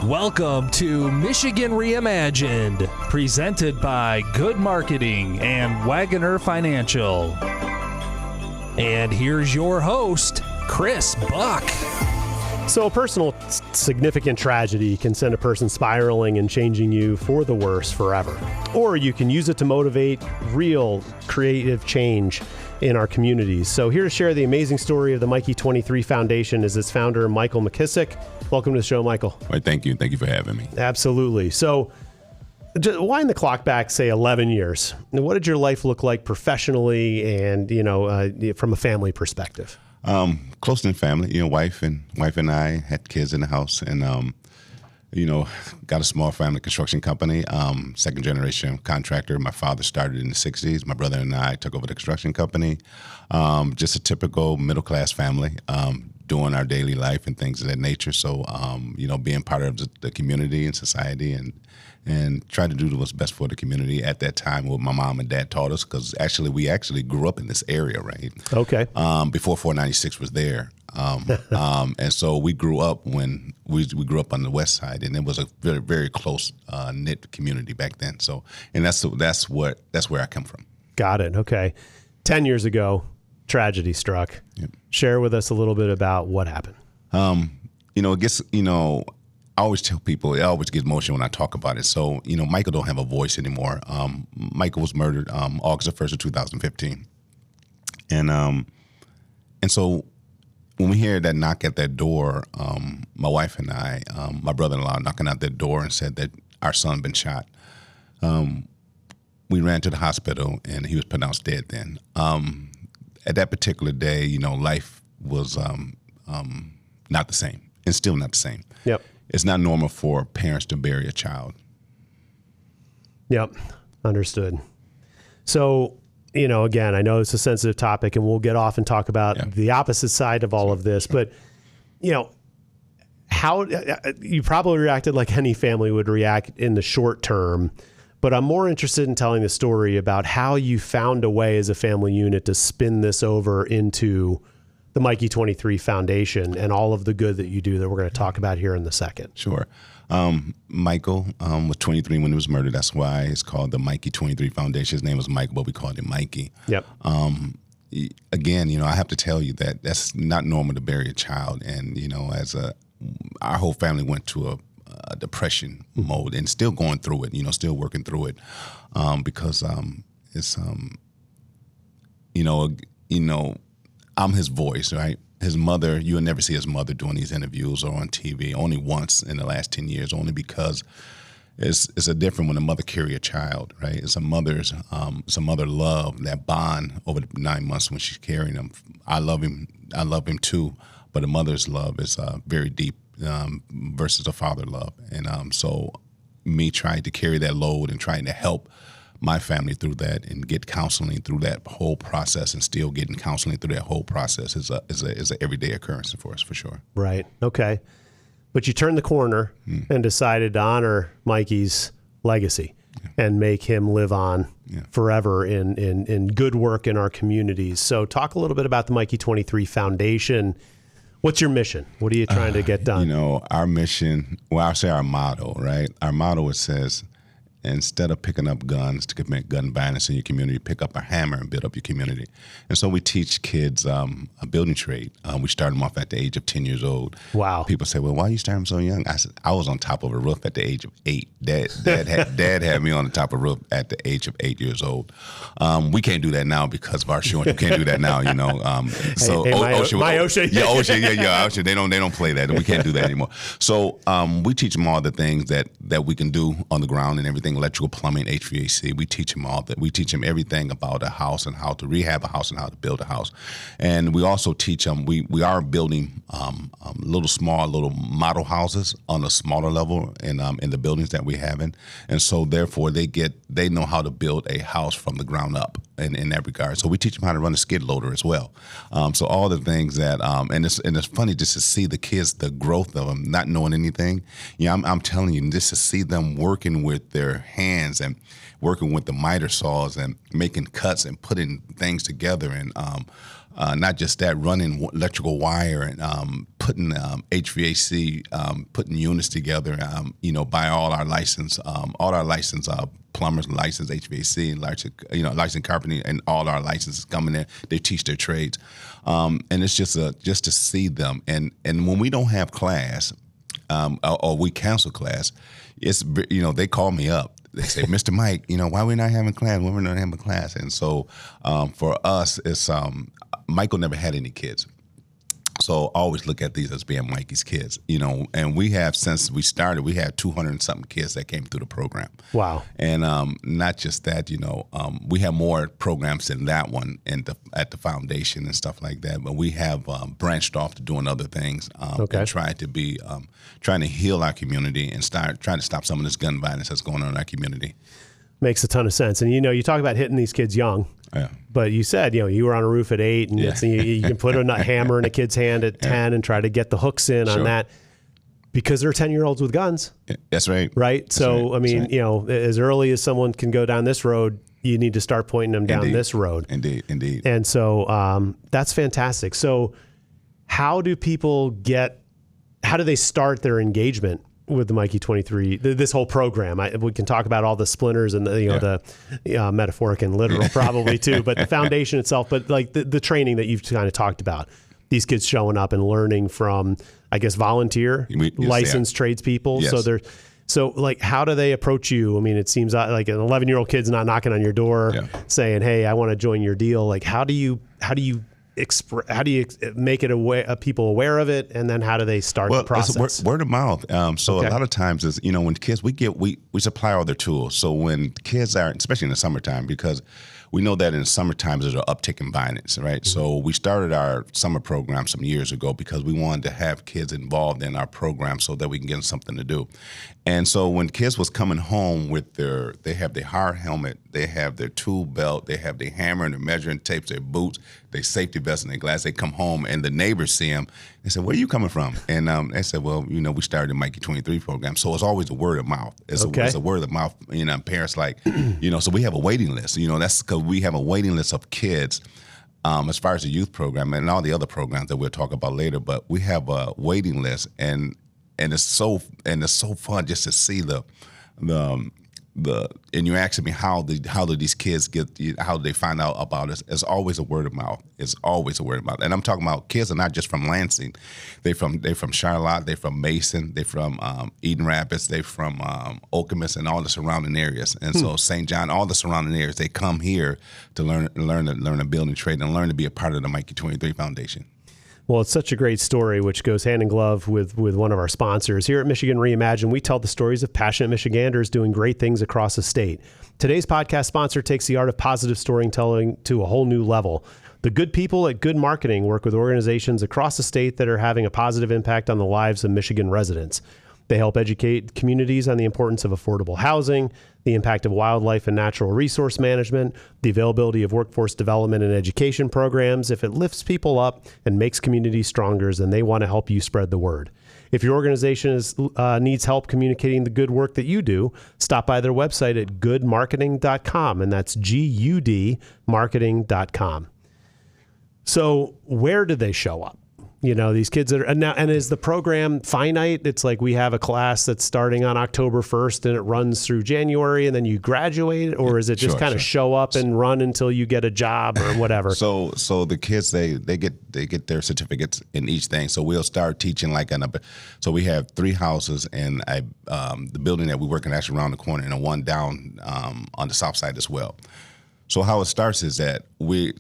Welcome to Michigan Reimagined, presented by Good Marketing and Wagoner Financial. And here's your host, Chris Buck. So a personal significant tragedy can send a person spiraling and changing you for the worse forever. Or you can use it to motivate real creative change in our communities. So here to share the amazing story of the Mikey23 Foundation is its founder, Michael McKissic. Welcome to the show, Michael. Well, thank you. Thank you for having me. Absolutely. So just wind the clock back, say 11 years. What did your life look like professionally and, from a family perspective? Close in family, wife and I had kids in the house and, got a small family construction company, second generation contractor. My father started in the 60s. My brother and I took over the construction company. Just a typical middle-class family, doing our daily life and things of that nature. So, being part of the community and society and try to do what's best for the community at that time, what my mom and dad taught us, because we actually grew up in this area, right? Okay. Before 496 was there. And so we grew up when we grew up on the west side, and it was a very, very close knit community back then. So, and that's where I come from. Got it. Okay. 10 years ago, tragedy struck. Yep. Share with us a little bit about what happened. I always tell people, it always gets emotional when I talk about it. So, Michael don't have a voice anymore. Michael was murdered August the 1st of 2015. And so when we hear that knock at that door, my wife and I, my brother-in-law knocking out that door and said that our son had been shot. We ran to the hospital and he was pronounced dead then. At that particular day, life was not the same and still not the same. Yep. It's not normal for parents to bury a child. Yep. Understood. So, again, I know it's a sensitive topic and we'll get off and talk about the opposite side of all of this, but, how you probably reacted like any family would react in the short term, but I'm more interested in telling the story about how you found a way as a family unit to spin this over into the Mikey23 Foundation and all of the good that you do that we're going to talk about here in a second. Sure. Michael was 23 when he was murdered. That's why it's called the Mikey23 Foundation. His name was Michael, but we called him Mikey. Yep. Again, I have to tell you that that's not normal to bury a child. And, our whole family went to a depression mode and still going through it, still working through it. Because it's, I'm his voice, right? His mother, you'll never see his mother doing these interviews or on TV, only once in the last 10 years, only because it's a different when a mother carry a child, right? It's a mother love, that bond over the 9 months when she's carrying him. I love him too, but a mother's love is very deep versus a father love. And so me trying to carry that load and trying to help my family through that and get counseling through that whole process and still getting counseling through that whole process is a everyday occurrence for us, for sure. Right. Okay. But you turned the corner and decided to honor Mikey's legacy and make him live on forever in good work in our communities. So talk a little bit about the Mikey23 Foundation. What's your mission? What are you trying to get done? Our mission, I'll say our motto, right? Our motto, it says, instead of picking up guns to commit gun violence in your community, pick up a hammer and build up your community. And so we teach kids a building trade. We start them off at the age of 10 years old. Wow. People say, well, why you start them so young? I said, I was on top of a roof at the age of 8. Dad had me on the top of a roof at the age of 8 years old. We can't do that now because of our insurance. We can't do that now, So OSHA. OSHA. They don't play that. We can't do that anymore. So we teach them all the things that we can do on the ground and everything. Electrical, plumbing, HVAC. We teach them all that. We teach them everything about a house and how to rehab a house and how to build a house. And we also teach them, we are building little model houses on a smaller level in the buildings that we have in. And so therefore they know how to build a house from the ground up in that regard. So we teach them how to run a skid loader as well. So all the things that, and it's funny just to see the kids, the growth of them, not knowing anything. I'm telling you, just to see them working with their hands and working with the miter saws and making cuts and putting things together and Not just that, running electrical wire and putting HVAC, putting units together. By all our licensed plumbers, licensed HVAC, and licensed carpentry, and all our licenses coming in. They teach their trades, and it's just to see them. And when we don't have class, or we cancel class, it's they call me up. They say, Mr. Mike, why we not having class? Why we not having class? And so for us, it's Michael never had any kids. So I always look at these as being Mikey's kids, and we have, since we started, we had 200 and something kids that came through the program. Wow. And not just that, we have more programs than that one at the foundation and stuff like that, but we have branched off to doing other things and trying to heal our community and trying to stop some of this gun violence that's going on in our community. Makes a ton of sense. And, you talk about hitting these kids young. Yeah. But you said, you were on a roof at 8, and you can put a hammer in a kid's hand at 10 and try to get the hooks in on that, because they're 10-year-olds with guns. That's right. Right? That's so, right. As early as someone can go down this road, you need to start pointing them down this road. Indeed. And so that's fantastic. So how do they start their engagement with the Mikey23, this whole program? We can talk about all the splinters and the metaphoric and literal probably too, but the foundation itself, but like the training that you've kind of talked about, these kids showing up and learning from, I guess, volunteer licensed tradespeople. Yes. So how do they approach you? I mean, it seems like an 11-year-old kid's not knocking on your door saying, "Hey, I want to join your deal." Like, how do you make it people aware of it, and then how do they start the process? It's word of mouth. A lot of times is, when kids, we supply all their tools. So when kids are, especially in the summertime, because we know that in the summertime there's an uptick in violence, right? Mm-hmm. So we started our summer program some years ago because we wanted to have kids involved in our program so that we can get them something to do. And so when kids was coming home with they have their hard helmet, they have their tool belt, they have their hammer and their measuring tapes, their boots, their safety vest and their glass, they come home and the neighbors see them. They said, "Where are you coming from?" And they said, "Well, we started the Mikey23 program." So it's always a word of mouth. It's a word of mouth. Parents so we have a waiting list. That's because we have a waiting list of kids as far as the youth program and all the other programs that we'll talk about later. But we have a waiting list, and it's so fun just to see and you're asking me how do these kids how do they find out about us? It's always a word of mouth. It's always a word of mouth. And I'm talking about kids are not just from Lansing. They're from Charlotte. They're from Mason. They're from Eden Rapids. They're from Okemos and all the surrounding areas. And so St. John, all the surrounding areas, they come here to learn a building trade and learn to be a part of the Mikey23 Foundation. Well, it's such a great story, which goes hand in glove with one of our sponsors. Here at Michigan Reimagine, we tell the stories of passionate Michiganders doing great things across the state. Today's podcast sponsor takes the art of positive storytelling to a whole new level. The good people at Good Marketing work with organizations across the state that are having a positive impact on the lives of Michigan residents. They help educate communities on the importance of affordable housing, the impact of wildlife and natural resource management, the availability of workforce development and education programs. If it lifts people up and makes communities stronger, then they want to help you spread the word. If your organization needs help communicating the good work that you do, stop by their website at goodmarketing.com, and that's GUD marketing.com. So where do they show up? These kids that are now, and is the program finite? It's like we have a class that's starting on October 1st and it runs through January and then you graduate, or is it just kind of show up and run until you get a job or whatever? So the kids, they get their certificates in each thing. So we'll start teaching so we have 3 houses, and the building that we work in actually around the corner, and one down on the south side as well. So how it starts is that we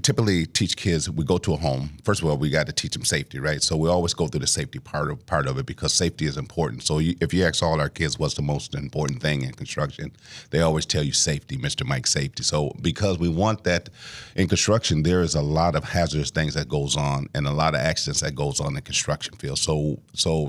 typically teach kids. We go to a home. First of all, we got to teach them safety, right? So we always go through the safety part of it, because safety is important. So if you ask all our kids what's the most important thing in construction, they always tell you safety, Mr. Mike, safety. So because we want that in construction, there is a lot of hazardous things that goes on and a lot of accidents that goes on in the construction field. So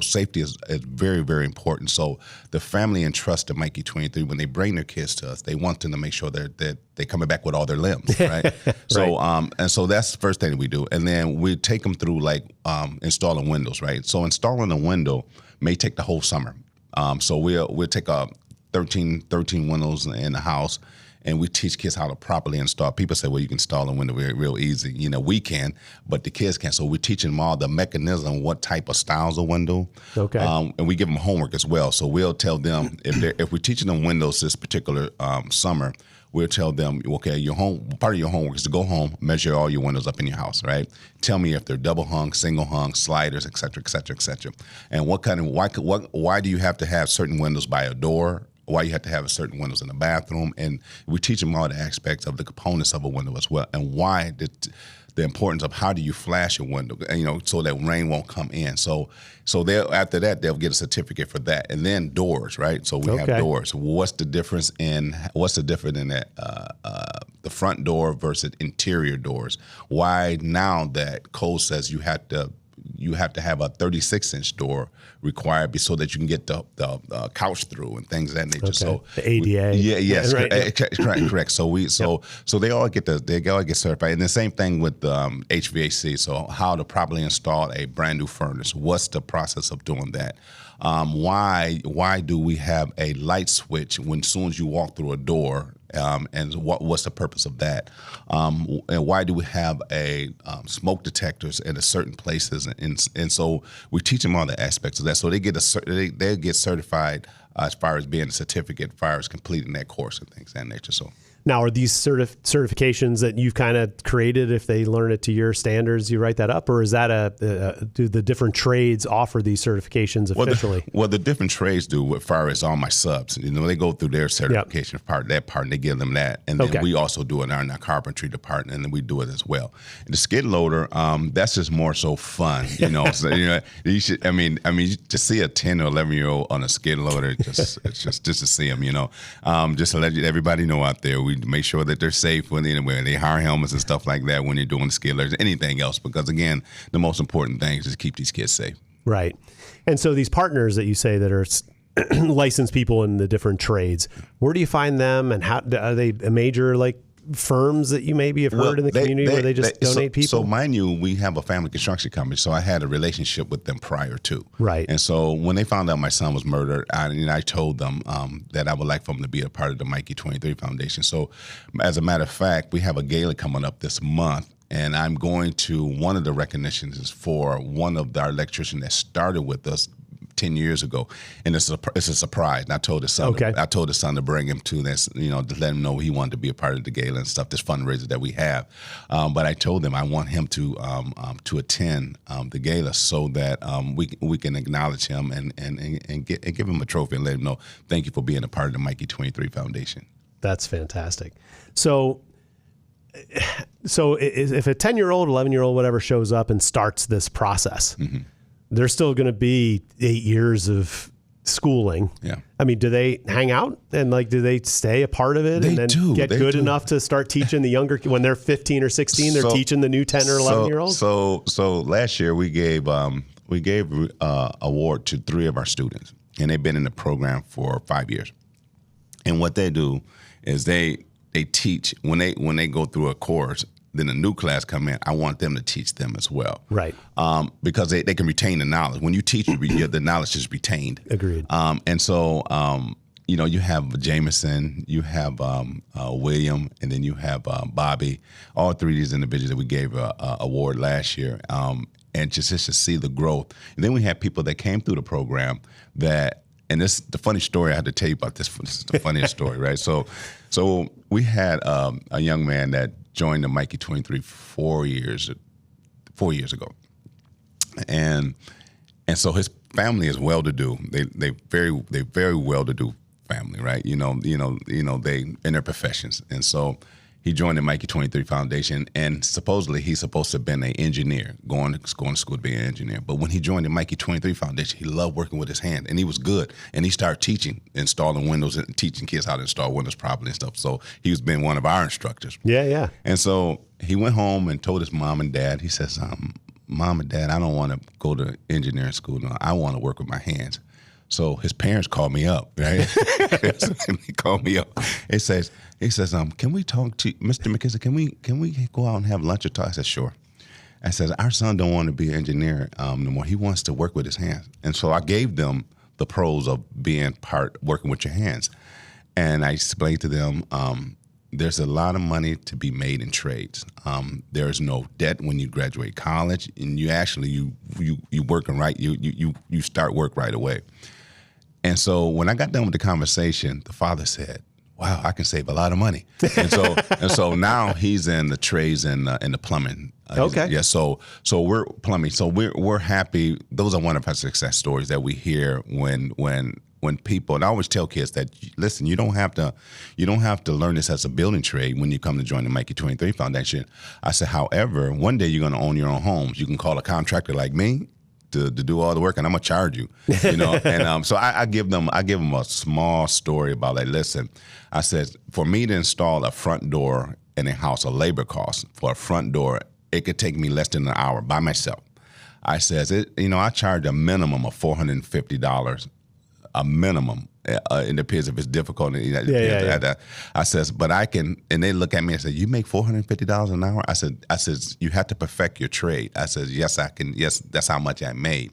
safety is very, very important. So the family entrusts to Mikey23 when they bring their kids to us. They want them to make sure that they're coming back with all their limbs, right? So and so that's the first thing that we do. And then we take them through installing windows, right? So installing a window may take the whole summer. So we'll take 13 windows in the house, and we teach kids how to properly install. People say, well, you can install a window real easy. You know, we can, but the kids can't. So we're teaching them all the mechanism, what type of styles of window. Okay. And we give them homework as well. So we'll tell them, if we're teaching them windows this particular summer, we'll tell them, okay, part of your homework is to go home, measure all your windows up in your house, right? Tell me if they're double hung, single hung, sliders, et cetera, et cetera, et cetera. And why do you have to have certain windows by a door? Why you have to have certain windows in the bathroom? And we teach them all the aspects of the components of a window as well, and why the importance of how do you flash a window, so that rain won't come in. So after that, they'll get a certificate for that. And then doors, right? So we have doors. What's the difference in that the front door versus interior doors? Why now that code says you have to have a 36-inch door required so that you can get the couch through and things of that nature. Okay. So the ADA. Yes, right. correct. So they all get certified. And the same thing with HVAC. So how to properly install a brand new furnace. What's the process of doing that? Why do we have a light switch when as soon as you walk through a door? And what's the purpose of that? And why do we have smoke detectors in certain places? And so we teach them all the aspects of that. So they get certified as far as being a certificate, as far as completing that course and things of that nature. So. Now, are these certifications that you've kind of created, if they learn it to your standards, you write that up? Or is that do the different trades offer these certifications officially? Well, the different trades do as far as all my subs. They go through their certification part, and they give them that. And then we also do it in our carpentry department, and then we do it as well. And the skid loader, that's just more so fun, So, you should, to see a 10 or 11-year-old on a skid loader, just to see them, just to let everybody know out there, we make sure that they're safe when they hire helmets and stuff like that when they're doing skid loaders, anything else, because again, the most important thing is to keep these kids safe. Right. And so these partners that you say that are licensed people in the different trades, where do you find them, and how are they a major firms that you maybe have heard in the community where they just donate people? So mind you, we have a family construction company, so I had a relationship with them prior to. Right. And so when they found out my son was murdered, I told them that I would like for them to be a part of the Mikey23 Foundation. So as a matter of fact, we have a gala coming up this month, and I'm going to, one of the recognitions is for one of our electricians that started with us 10 years ago, and it's a surprise. And I told his son, to bring him to this, to let him know he wanted to be a part of the gala and stuff, this fundraiser that we have. But I told him I want him to attend the gala so that we can acknowledge him and give him a trophy and let him know thank you for being a part of the Mikey23 Foundation. That's fantastic. So if a 10-year-old, 11-year-old, whatever shows up and starts this process. Mm-hmm. There's still going to be 8 years of schooling. Yeah. Do they hang out and do they stay a part of it and then get good enough to start teaching the younger, when they're 15 or 16, they're teaching the new 10 or 11 year olds? So last year we gave award to 3 of our students, and they've been in the program for 5 years. And what they do is they teach when they go through a course. Then a new class come in, I want them to teach them as well. Right. Because they can retain the knowledge. When you teach, the knowledge is retained. Agreed. And so, you have Jameson, you have William, and then you have Bobby. All 3 of these individuals that we gave an award last year. And just to see the growth. And then we had people that came through the program that, and this the funny story I had to tell you about this. This is the funniest story, right? So we had a young man that joined the Mikey23 4 years ago, and so his family is well-to-do. They very well-to-do family, right? They in their professions, and so he joined the Mikey23 Foundation, and supposedly he's supposed to have been an engineer, going to school to be an engineer. But when he joined the Mikey23 Foundation, he loved working with his hand, and he was good. And he started teaching, installing windows, and teaching kids how to install windows properly and stuff. So he's been one of our instructors. Yeah. And so he went home and told his mom and dad, he says, Mom and Dad, I don't want to go to engineering school. No, I want to work with my hands. So his parents called me up, right? He called me up. He says, can we talk to Mr. McKissic? Can we go out and have lunch or talk? I said, sure. I said, our son don't want to be an engineer no more. He wants to work with his hands. And so I gave them the pros of working with your hands. And I explained to them there's a lot of money to be made in trades. There's no debt when you graduate college, and you actually you working right. You start work right away. And so when I got done with the conversation, the father said, "Wow, I can save a lot of money." And so now he's in the trades and the plumbing. Okay. Yeah. So we're plumbing. So we're happy. Those are one of our success stories that we hear when people. And I always tell kids that, listen, you don't have to learn this as a building trade when you come to join the Mikey23 Foundation. I said, however, one day you're going to own your own homes. You can call a contractor like me to do all the work, and I'm gonna charge you, And so I give them a small story about, like, listen, I said, for me to install a front door in a house, a labor cost for a front door, it could take me less than an hour by myself. I says, I charge a minimum of $450, a minimum. It depends if it's difficult. I says, but I can, and they look at me and say, "You make $450 an hour?" I said, you have to perfect your trade. I said, yes, I can. Yes, that's how much I made.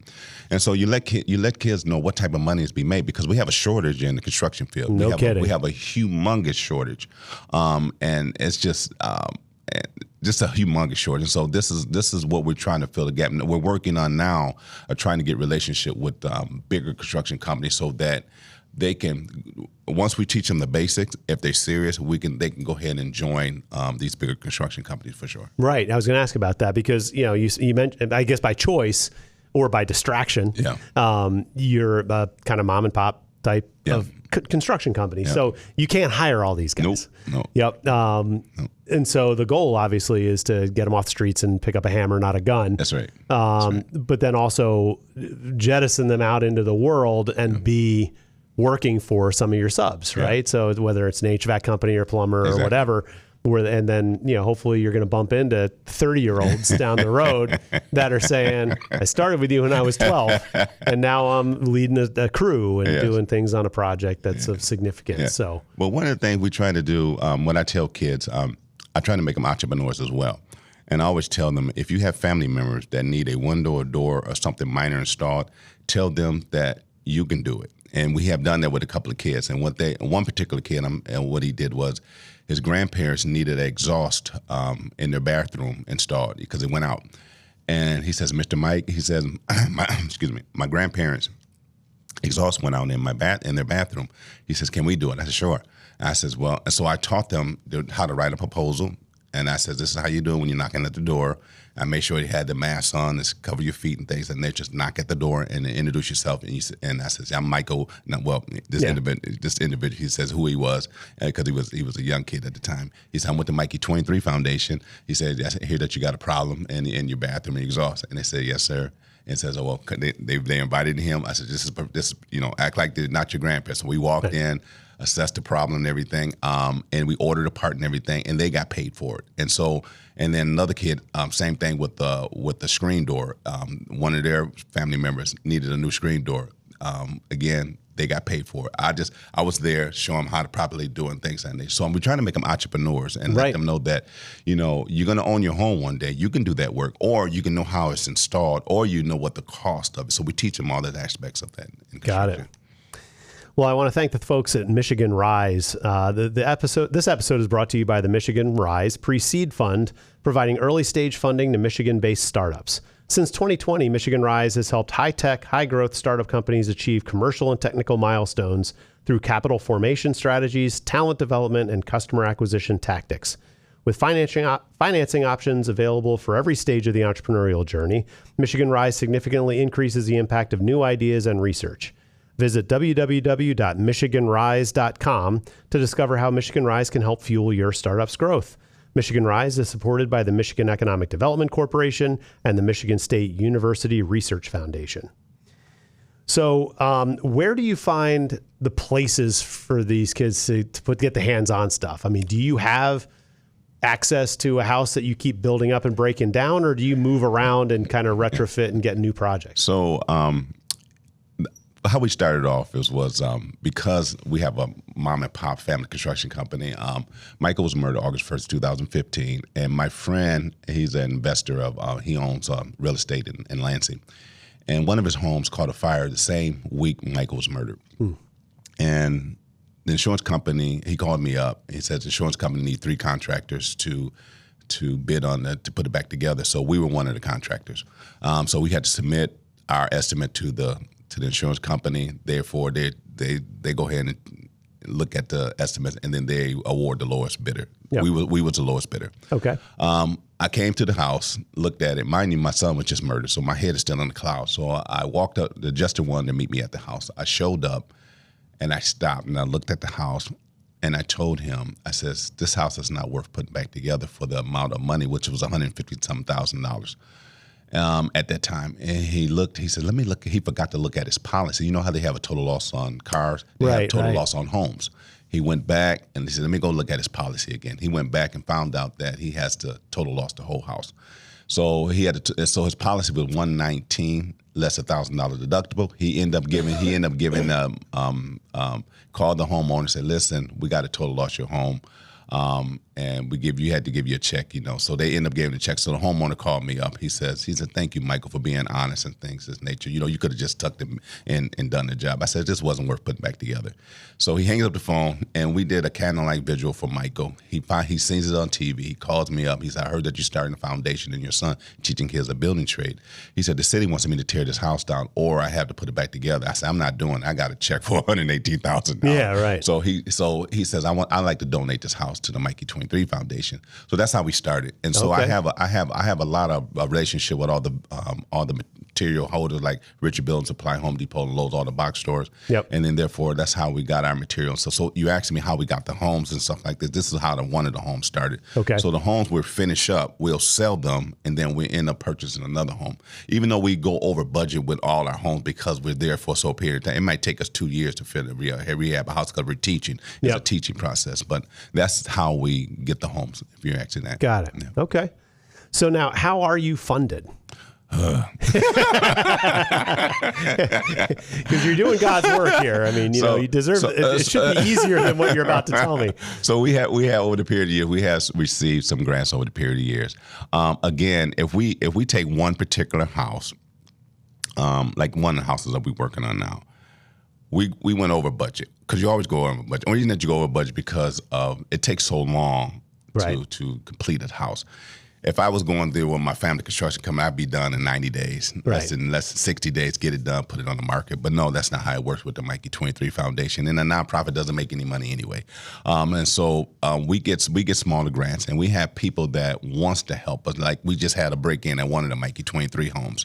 And so you let kids know what type of money is being made, because we have a shortage in the construction field. No kidding. We have a humongous shortage, and it's just a humongous shortage. And so this is what we're trying to fill the gap. And we're working on now, trying to get relationship with bigger construction companies so that they can, once we teach them the basics, if they're serious, they can go ahead and join these bigger construction companies for sure. Right. I was going to ask about that because you mentioned, I guess by choice or by distraction, you're a kind of mom and pop type of construction company. Yeah. So you can't hire all these guys. Nope. Yep. And so the goal obviously is to get them off the streets and pick up a hammer, not a gun. That's right. But then also jettison them out into the world and be working for some of your subs, right? So whether it's an HVAC company or plumber or whatever, and then hopefully you're going to bump into 30-year-olds down the road that are saying, "I started with you when I was 12, and now I'm leading a crew and doing things on a project that's of significance." Yeah. So, well, one of the things we try to do when I tell kids, I try to make them entrepreneurs as well. And I always tell them, if you have family members that need a window or door or something minor installed, tell them that you can do it. And we have done that with a couple of kids. And one particular kid, and what he did was, his grandparents needed an exhaust in their bathroom installed because it went out. And he says, "Mr. Mike," he says, my grandparents' exhaust went out in their bathroom. He says, "Can we do it?" I said, "Sure." And I says, "Well," and so I taught them how to write a proposal. And I said, "This is how you do it when you're knocking at the door." I made sure you had the mask on, to cover your feet and things, and they just knock at the door and introduce yourself. And I said, "I'm Michael." This individual, he says who he was, because he was a young kid at the time. He said, "I'm with the Mikey23 Foundation." He said, "I hear that you got a problem in your bathroom and exhaust." And they said, "Yes, sir." And says, "Oh, well," they invited him. I said, "This is act like they're not your grandparents." So we walked in, assessed the problem and everything, and we ordered a part and everything, and they got paid for it. And then another kid, same thing with the screen door. One of their family members needed a new screen door. Again, they got paid for it. I was there, show them how to properly doing things, and so we're trying to make them entrepreneurs and let them know that you're going to own your home one day. You can do that work, or you can know how it's installed, or what the cost of it. So we teach them all the aspects of that. Got it. Well, I want to thank the folks at Michigan Rise. This episode is brought to you by the Michigan Rise Pre-Seed Fund, providing early-stage funding to Michigan-based startups. Since 2020, Michigan Rise has helped high-tech, high-growth startup companies achieve commercial and technical milestones through capital formation strategies, talent development, and customer acquisition tactics. With financing options available for every stage of the entrepreneurial journey, Michigan Rise significantly increases the impact of new ideas and research. Visit www.michiganrise.com to discover how Michigan Rise can help fuel your startup's growth. Michigan Rise is supported by the Michigan Economic Development Corporation and the Michigan State University Research Foundation. So where do you find the places for these kids to get the hands-on stuff? I mean, do you have access to a house that you keep building up and breaking down, or do you move around and kind of retrofit and get new projects? So how we started off was because we have a mom and pop family construction company. Michael was murdered August 1st, 2015. And my friend, he's an investor he owns real estate in Lansing. And one of his homes caught a fire the same week Michael was murdered. And the insurance company, he called me up. He said the insurance company need 3 contractors to bid on that, to put it back together. So we were one of the contractors. So we had to submit our estimate to the insurance company. Therefore, they go ahead and look at the estimates, and then they award the lowest bidder. Yep. We was the lowest bidder. Okay. I came to the house, looked at it. Mind you, my son was just murdered, so my head is still in the clouds. So I walked up. The adjuster wanted to meet me at the house. I showed up, and I stopped, and I looked at the house, and I told him, I says, this house is not worth putting back together for the amount of money, which was $150,000 at that time. And he looked, he said, let me look. He forgot to look at his policy. You know how they have a total loss on cars? They have total loss on homes. He went back and he said, let me go look at his policy again. He went back and found out that he has to total loss the whole house. So he had to, so his policy was $119 less $1,000 deductible. He ended up giving called the homeowner and said, listen, we got to total loss your home. And you had to give you a check, So they ended up giving a check. So the homeowner called me up. He said, thank you, Michael, for being honest and things of this nature. You could have just tucked him in and done the job. I said, this wasn't worth putting back together. So he hangs up the phone, and we did a candlelight visual for Michael. He sees it on TV. He calls me up. He said, I heard that you're starting a foundation and your son teaching kids a building trade. He said, the city wants me to tear this house down, or I have to put it back together. I said, I'm not doing it. I got a check for $118,000. Yeah, right. So he says, I'd like to donate this house to the Mikey23 Foundation. So that's how we started. And so I have a lot of relationship with all the material holders like Richard Building Supply, Home Depot, and Lowe's, all the box stores. Yep. And then therefore that's how we got our material. So you asked me how we got the homes and stuff like this. This is how one of the homes started. Okay. So the homes we'll finish up, we'll sell them, and then we end up purchasing another home. Even though we go over budget with all our homes because we're there for so period of time. It might take us 2 years to rehab a house because we're teaching. It's a teaching process. But that's how we get the homes, if you're asking that. Got it. Yeah. Okay. So now, how are you funded? Because you're doing God's work here. I mean, you deserve it. It should be easier than what you're about to tell me. So we have over the period of years, we have received some grants over the period of years. Again, if we take one particular house, like one of the houses that we're working on now, we went over budget, because you always go over budget. The only reason that you go over budget because it takes so long to complete a house. If I was going through with my family construction company, I'd be done in 90 days, less than 60 days, get it done, put it on the market. But no, that's not how it works with the Mikey23 Foundation. And a nonprofit doesn't make any money anyway. And so we get smaller grants, and we have people that wants to help us. Like we just had a break-in at one of the Mikey23 homes.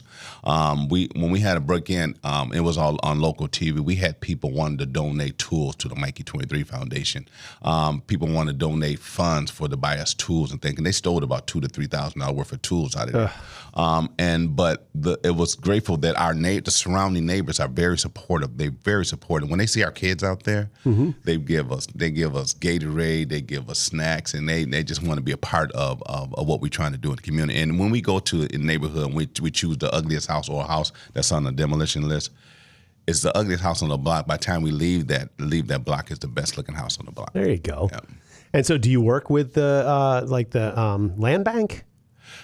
When we had a break-in, it was all on local TV. We had people wanting to donate tools to the Mikey23 Foundation. People want to donate funds to buy us tools and things. And they stole about $2,000 to $3,000 worth of tools out of there. It was grateful that the surrounding neighbors are very supportive. They're very supportive. When they see our kids out there, they give us Gatorade, they give us snacks, and they just want to be a part of what we're trying to do in the community. And when we go to a neighborhood and we choose the ugliest house or a house that's on the demolition list, it's the ugliest house on the block. By the time we leave that block, it's the best looking house on the block. There you go. Yeah. And so, do you work with the land bank?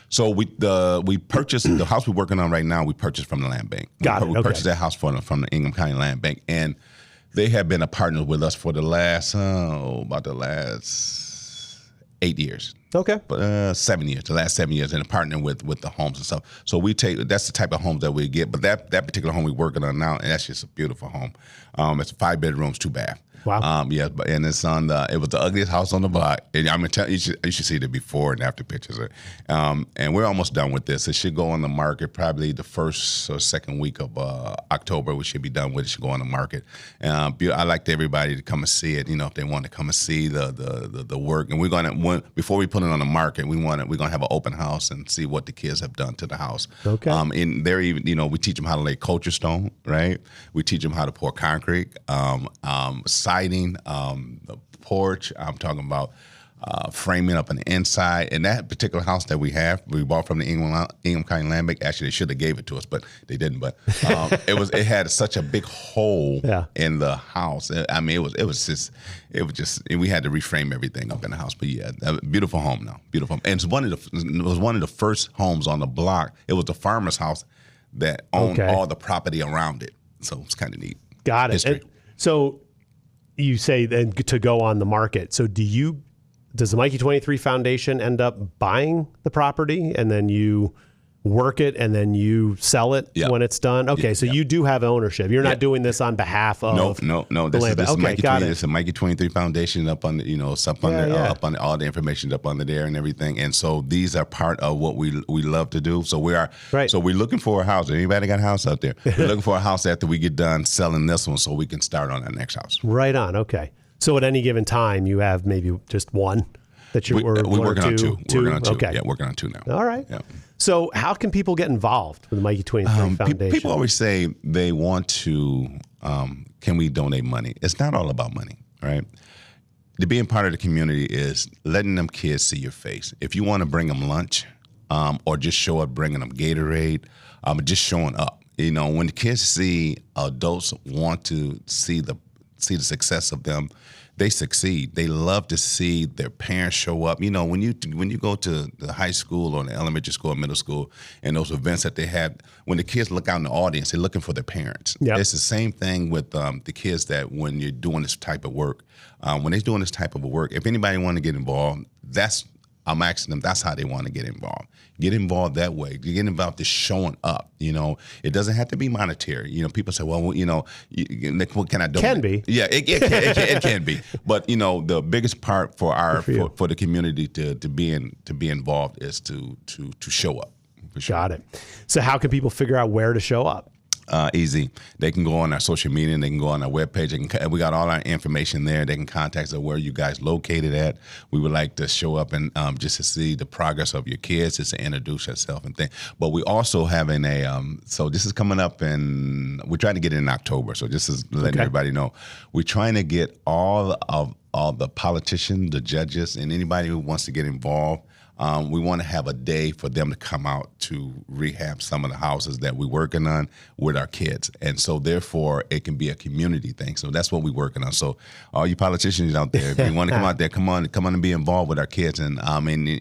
So we purchased the house we're working on right now. We purchased from the land bank. We purchased that house from the Ingham County Land Bank, and they have been a partner with us for the last 8 years. Okay. But 7 years, the last 7 years, and partnering with the homes and stuff. So that's the type of homes that we get. But that particular home we're working on now, and that's just a beautiful home. It's 5 bedrooms, 2 baths. Wow. And it's it was the ugliest house on the block. And I'm gonna tell you should see the before and after pictures. And we're almost done with this. It should go on the market probably the first or second week of October. We should be done with it. It should go on the market. I like everybody to come and see it. If they want to come and see the work. And we're gonna before we put it on the market, we're gonna have an open house and see what the kids have done to the house. Okay. And they're even we teach them how to lay culture stone. Right. We teach them how to pour concrete. Siding, the porch. I'm talking about framing up on the inside. And that particular house that we bought from the Ingham County Land Bank. Actually, they should have gave it to us, but they didn't. But it had such a big hole in the house. I mean, it was just we had to reframe everything up in the house. But yeah, beautiful home now, beautiful. And it was one of the first homes on the block. It was the farmer's house that owned all the property around it. So it's kind of neat. Got it. So you say then to go on the market. So does the Mikey23 Foundation end up buying the property and then you work it and then you sell it when it's done? Okay, so you do have ownership. You're not doing this on behalf of No. This is Mikey23. It's a Mikey23 Foundation up on it's up on all the information up under there and everything. And so these are part of what we love to do. So we're looking for a house. Anybody got a house out there? We're looking for a house after we get done selling this one so we can start on our next house. Right on. Okay. So at any given time you have maybe just one that you're we're working on two. Working on two. Okay. Yeah, working on two now. All right. Yeah. So how can people get involved with the Mikey23 Foundation? People always say they want to, can we donate money? It's not all about money, right? The being part of the community is letting them kids see your face. If you want to bring them lunch or just show up bringing them Gatorade, just showing up. You know, when the kids see adults want to see the success of them, they succeed. They love to see their parents show up. You know, when you go to the high school or the elementary school or middle school and those events that they have, when the kids look out in the audience, they're looking for their parents. Yep. It's the same thing with the kids that when you're doing this type of work, when they're doing this type of work, if anybody want to get involved, I'm asking them, that's how they want to get involved. Get involved that way. You get involved just showing up. You know, it doesn't have to be monetary. You know, people say, well, you know, what can I do? Can be. Yeah, it can be. But you know, the biggest part for the community to be involved is to show up. For sure. Got it. So how can people figure out where to show up? Easy. They can go on our social media. They can go on our webpage. We got all our information there. They can contact us where you guys located at. We would like to show up and just to see the progress of your kids, just to introduce yourself and things. But we also having so this is coming up we're trying to get it in October. So this is letting everybody know. We're trying to get all the politicians, the judges, and anybody who wants to get involved. We want to have a day for them to come out to rehab some of the houses that we're working on with our kids. And so therefore it can be a community thing. So that's what we're working on. So all you politicians out there, if you want to come out there, come on and be involved with our kids. And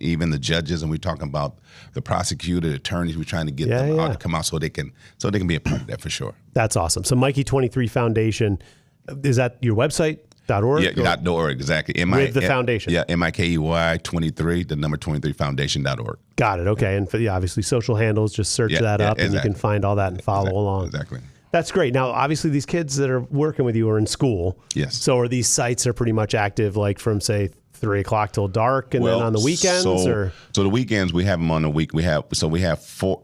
even the judges, and we're talking about the prosecutor, the attorneys, we're trying to get them out to come out so they can be a part of that for sure. That's awesome. So Mikey23 Foundation, is that your website? .org? Yeah, .org, exactly. With the foundation. Yeah, MIKEY23, the number 23 foundation.org. Got it. Okay. And obviously social handles, just search that up and you can find all that and follow along. Exactly. That's great. Now, obviously these kids that are working with you are in school. Yes. So are these sites are pretty much active like from say 3 o'clock till dark and then on the weekends? So the weekends we have them on the week. We have four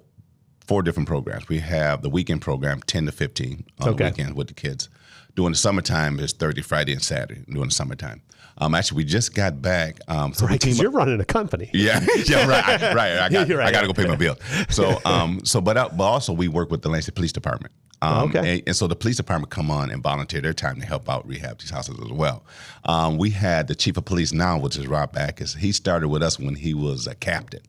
different programs. We have the weekend program 10 to 15 on the weekends with the kids. During the summertime, it's Thursday, Friday, and Saturday. During the summertime, actually, we just got back. Because you're running a company. Yeah, right. I got to go pay my bill. But also we work with the Lansing Police Department. And so the police department come on and volunteer their time to help out rehab these houses as well. We had the chief of police now, which is Rob Backus. He started with us when he was a captain.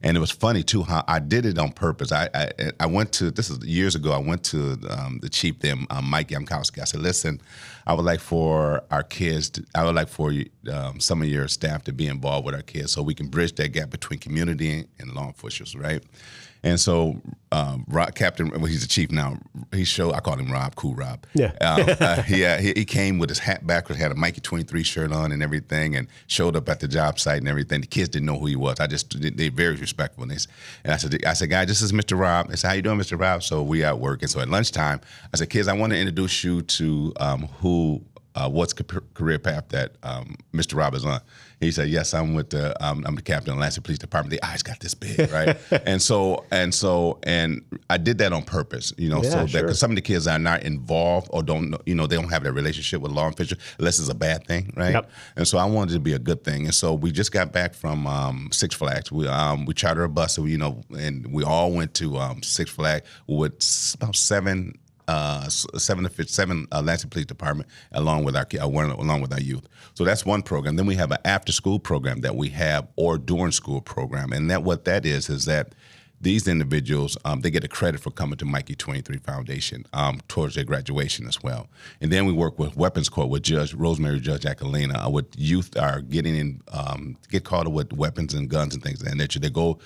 And it was funny, too, how I did it on purpose. I went to, this is years ago, I went to the chief there, Mike Yamkowski. I said, listen, I would like for our kids, some of your staff to be involved with our kids so we can bridge that gap between community and law enforcement, right? And so Captain, well, he's the chief now. I call him Rob, Cool Rob. Yeah. He came with his hat backwards, had a Mikey23 shirt on and everything, and showed up at the job site and everything. The kids didn't know who he was. They're very respectful. And I said, guys, this is Mr. Rob. I said, how you doing, Mr. Rob? So we out working. So at lunchtime, I said, kids, I want to introduce you to what's career path that Mr. Rob is on. He said, yes, I'm the captain of the Lansing Police Department. The eyes got this big, right? and I did that on purpose, that because some of the kids are not involved or don't know, they don't have that relationship with law enforcement unless it's a bad thing, right? Yep. And so I wanted it to be a good thing. And so we just got back from Six Flags. We chartered a bus, and we all went to Six Flags with about seven Lansing Police Department along with our youth. So that's one program. Then we have an after school program that we have or during school program, and what that is that these individuals they get a credit for coming to Mikey23 Foundation towards their graduation as well. And then we work with Weapons Court with Judge Acolina, with youth are getting in get caught up with weapons and guns and things of that nature. They go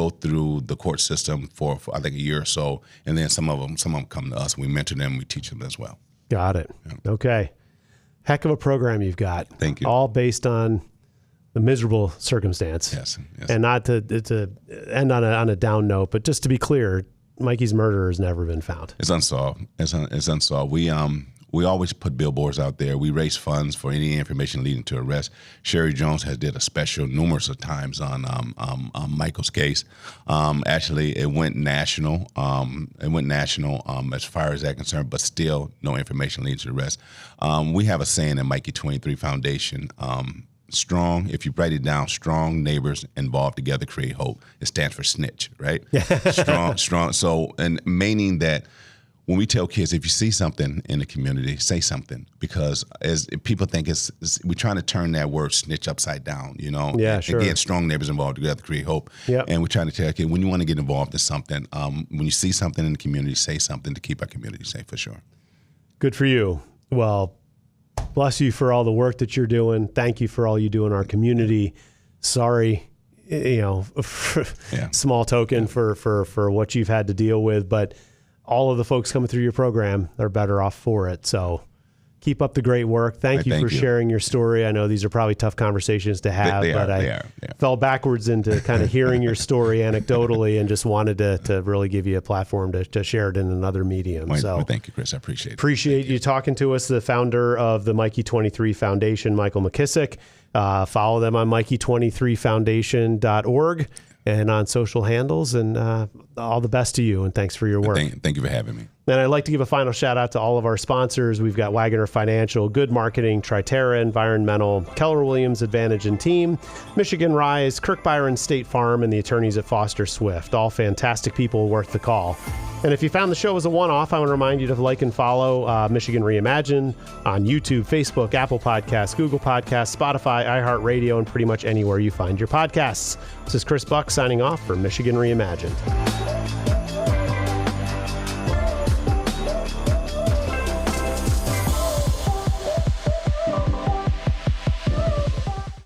through the court system for I think a year or so, and then some of them come to us and we mentor them, we teach them as well. Got it. Yeah. Okay. Heck of a program you've got. Thank you. All based on a miserable circumstance. Yes. And not to end on a down note, but just to be clear, Mikey's murderer has never been found. It's unsolved. It's unsolved. We always put billboards out there. We raise funds for any information leading to arrest. Sherry Jones has did a special numerous of times on Michael's case. Actually, it went national. As far as that concerned, but still no information leading to arrest. We have a saying in Mikey23 Foundation. Strong, if you write it down, strong neighbors involved together create hope. It stands for SNITCH, right? strong. So, and meaning that when we tell kids, if you see something in the community, say something, because as people think we're trying to turn that word snitch upside down, you know? Yeah, sure. Again, strong neighbors involved together create hope. Yep. And we're trying to tell kids, when you want to get involved in something, when you see something in the community, say something to keep our community safe for sure. Good for you. Well, bless you for all the work that you're doing. Thank you for all you do in our community. Sorry, small token for what you've had to deal with, but all of the folks coming through your program are better off for it. So keep up the great work. Thank you for sharing your story. I know these are probably tough conversations to have, but I fell backwards into kind of hearing your story anecdotally and just wanted to really give you a platform to share it in another medium. Well, thank you, Chris. I appreciate it. Appreciate you talking to us, the founder of the Mikey23 Foundation, Michael McKissic. Follow them on Mikey23Foundation.org and on social handles, and all the best to you, and thanks for your work. Thank you for having me. And I'd like to give a final shout out to all of our sponsors. We've got Wagoner Financial, Good Marketing, Triterra Environmental, Keller Williams Advantage and Team, Michigan Rise, Kirk Byron State Farm, and the attorneys at Foster Swift. All fantastic people worth the call. And if you found the show was a one-off, I want to remind you to like and follow Michigan Reimagined on YouTube, Facebook, Apple Podcasts, Google Podcasts, Spotify, iHeartRadio, and pretty much anywhere you find your podcasts. This is Chris Buck signing off for Michigan Reimagined.